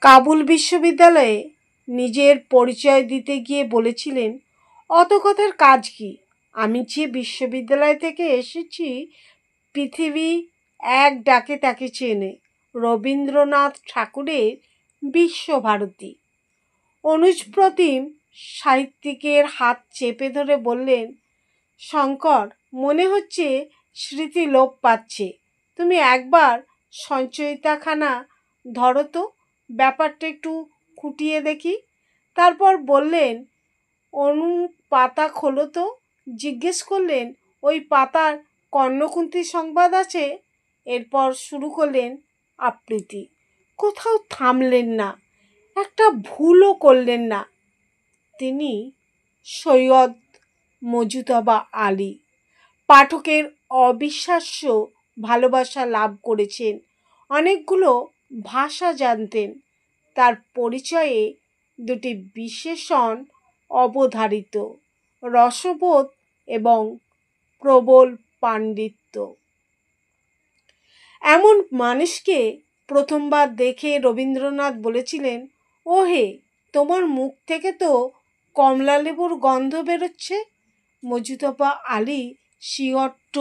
কাবুল বিশ্ববিদ্যালয়ে নিজের পরিচয় দিতে গিয়ে বলেছিলেন, অত কথার কাজ কি, আমি যে বিশ্ববিদ্যালয় থেকে এসেছি পৃথিবী এক ডাকে তাকে চেনে, রবীন্দ্রনাথ ঠাকুরের বিশ্বভারতী। অনুজ প্রতিম সাহিত্যিকের হাত চেপে ধরে বললেন, শঙ্কর, মনে হচ্ছে স্মৃতি লোপ পাচ্ছে, তুমি একবার সঞ্চয়িতাখানা ধরো তো, ব্যাপারটা একটু খুঁটিয়ে দেখি। তারপর বললেন, অনু, পাতা খোলো তো। জিজ্ঞেস করলেন, ওই পাতার কর্ণকুন্তী সংবাদ আছে? এরপর শুরু করলেন আবৃত্তি। কোথাও থামলেন না, একটা ভুলও করলেন না। তিনি সৈয়দ মজুতবা আলী, পাঠকের অবিশ্বাস্য ভালোবাসা লাভ করেছেন, অনেকগুলো ভাষা জানতেন। তার পরিচয়ে দুটি বিশেষণ অবধারিত, রসবোধ এবং প্রবল পাণ্ডিত্য। এমন মানুষকে প্রথমবার দেখে রবীন্দ্রনাথ বলেছিলেন, ও হে, তোমার মুখ থেকে তো কমলালেবুর গন্ধ বেরোচ্ছে। মজুতবা আলী সিয়ট্ট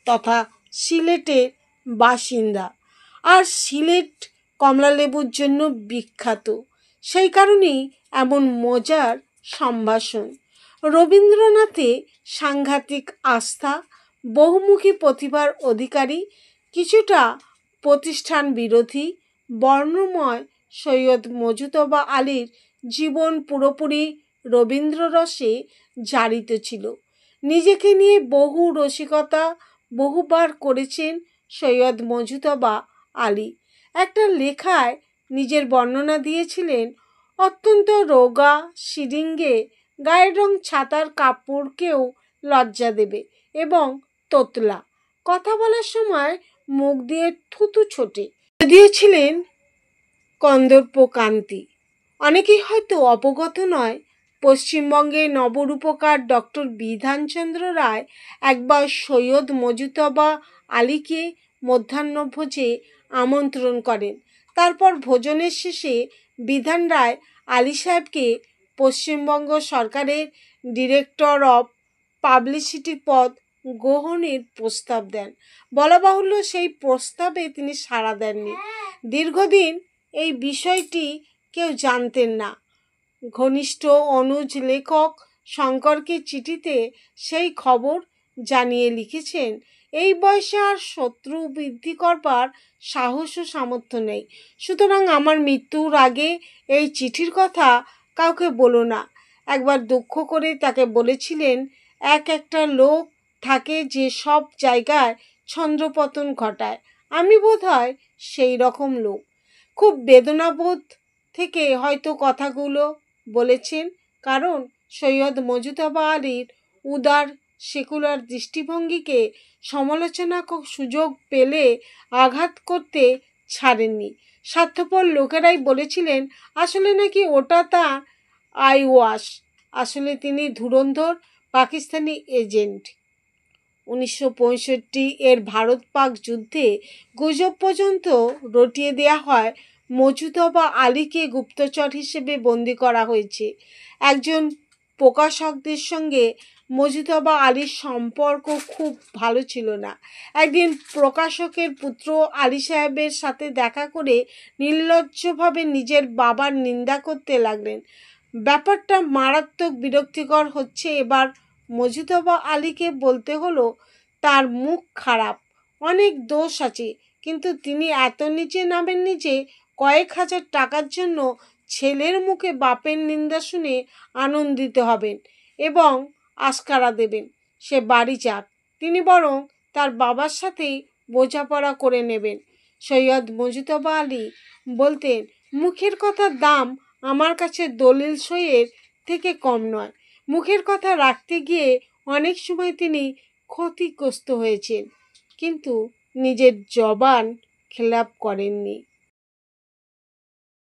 তথা সিলেটের বাসিন্দা, আর সিলেট কমলালেবুর জন্য বিখ্যাত। সেই কারণেই এমন মজার সম্ভাষণ। রবীন্দ্রনাথে সাংঘাতিক আস্থা, বহুমুখী প্রতিভার অধিকারী, কিছুটা প্রতিষ্ঠান বিরোধী। বর্ণময় সৈয়দ মজুতবা আলীর জীবন পুরোপুরি রবীন্দ্ররসে জারিত ছিল। নিজেকে নিয়ে বহু রসিকতা বহুবার করেছেন সৈয়দ মজুতবা আলী। একটা লেখায় নিজের বর্ণনা দিয়েছিলেন, অত্যন্ত রোগা, সিডিঙ্গে, গায়ের রং ছাতার কাপড়কেও লজ্জা দেবে এবং তোতলা, কথা বলার সময় মুখ দিয়ে থুতু ছোটে। দিয়েছিলেন কন্দর্পকান্তি। অনেকেই হয়তো অবগত নয়, পশ্চিমবঙ্গের নবরূপকার ডক্টর বিধানচন্দ্র রায় একবার সৈয়দ মজুতবা আলীকে মধ্যাহ্নভোজে আমন্ত্রণ করেন। তারপর ভোজনের শেষে বিধান রায় আলী সাহেবকে পশ্চিমবঙ্গ সরকারের ডিরেক্টর অফ পাবলিসিটি পদ গ্রহণের প্রস্তাব দেন। বলা বাহুল্য, সেই প্রস্তাবে তিনি সাড়া দেননি। দীর্ঘদিন এই বিষয়টি কেউ জানতেন না। ঘনিষ্ঠ অনুজ লেখক শঙ্করকে চিঠিতে সেই খবর জানিয়ে লিখেছেন, এই বয়সে আর শত্রু বৃদ্ধি করবার সাহস ও সামর্থ্য নেই, সুতরাং আমার মৃত্যুর আগে এই চিঠির কথা কাউকে বলো না। একবার দুঃখ করে তাকে বলেছিলেন, একটা লোক থাকে যে সব জায়গায় ছন্দ্রপতন ঘটায়, আমি বোধহয় সেই রকম লোক। খুব বেদনাবোধ থেকে হয়তো কথাগুলো বলেছেন, কারণ সৈয়দ মজুতবা আলীর উদার সেকুলার দৃষ্টিভঙ্গিকে সমালোচনা সুযোগ পেলে আঘাত করতে ছাড়েননি। স্বার্থপর লোকেরাই বলেছিলেন, আসলে নাকি ওটা তার আই ওয়াশ, আসলে তিনি ধুরন্ধর পাকিস্তানি এজেন্ট। 1965 ভারত পাক যুদ্ধে গুজব পর্যন্ত রটিয়ে দেয়া হয় মজুতবা আলীকে গুপ্তচর হিসেবে বন্দি করা হয়েছে। একজন প্রকাশকদের সঙ্গে মজুতবা আলীর সম্পর্ক খুব ভালো ছিল না। একদিন প্রকাশকের পুত্র আলী সাহেবের সাথে দেখা করে নির্লজ্জভাবে নিজের বাবার নিন্দা করতে লাগলেন। ব্যাপারটা মারাত্মক বিরক্তিকর হচ্ছে। এবার মজুতবা আলীকে বলতে হলো, তার মুখ খারাপ, অনেক দোষ আছে, কিন্তু তিনি এত নিচে নামেননি যে কয়েক হাজার টাকার জন্য ছেলের মুখে বাপের নিন্দা শুনে আনন্দিত হবেন এবং আস্কারা দেবেন। সে বাড়ি যাক, তিনি বরং তার বাবার সাথেই বোঝাপড়া করে নেবেন। সৈয়দ মজুতবা আলী বলতেন, মুখের কথার দাম আমার কাছে দলিল সইয়ের থেকে কম নয়। মুখের কথা রাখতে গিয়ে অনেক সময় তিনি ক্ষতিগ্রস্ত হয়েছেন, কিন্তু নিজের জবান খেলাপ করেননি।